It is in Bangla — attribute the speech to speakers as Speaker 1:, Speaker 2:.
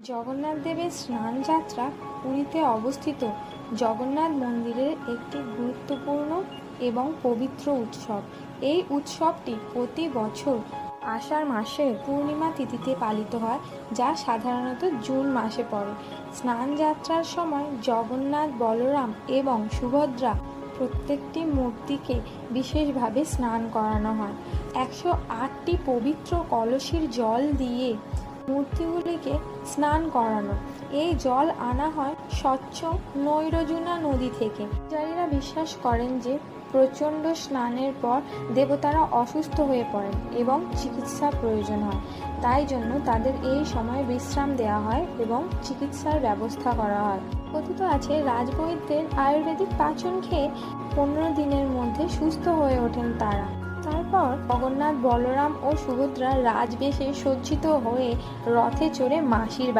Speaker 1: জগন্নাথ দেবের স্নান যাত্রা পুরীতে অবস্থিত জগন্নাথ মন্দিরের একটি গুরুত্বপূর্ণ এবং পবিত্র উৎসব। এই উৎসবটি প্রতি বছর আষাঢ় মাসের পূর্ণিমা তিথিতে পালিত হয়, যা সাধারণত জুন মাসে পড়ে। স্নান যাত্রার সময় জগন্নাথ, বলরাম এবং সুভদ্রা প্রত্যেকটি মূর্তিকে বিশেষভাবে স্নান করানো হয়। 108টি পবিত্র কলসির জল দিয়ে মূর্তিগুলিকে স্নান করানো। এই জল আনা হয় স্বচ্ছ নৈরজুনা নদী থেকে। পূজারীরা বিশ্বাস করেন যে প্রচণ্ড স্নানের পর দেবতারা অসুস্থ হয়ে পড়েন এবং চিকিৎসার প্রয়োজন হয়, তাই জন্য তাদের এই সময় বিশ্রাম দেওয়া হয় এবং চিকিৎসার ব্যবস্থা করা হয়। কথিত আছে রাজবৈদ্যের আয়ুর্বেদিক পাচন খেয়ে 15 দিনের মধ্যে সুস্থ হয়ে ওঠেন তারা। তারপর জগন্নাথ, বলরাম ও সুভদ্রা রাজবেশে সজ্জিত হয়ে রথে চড়ে মাসির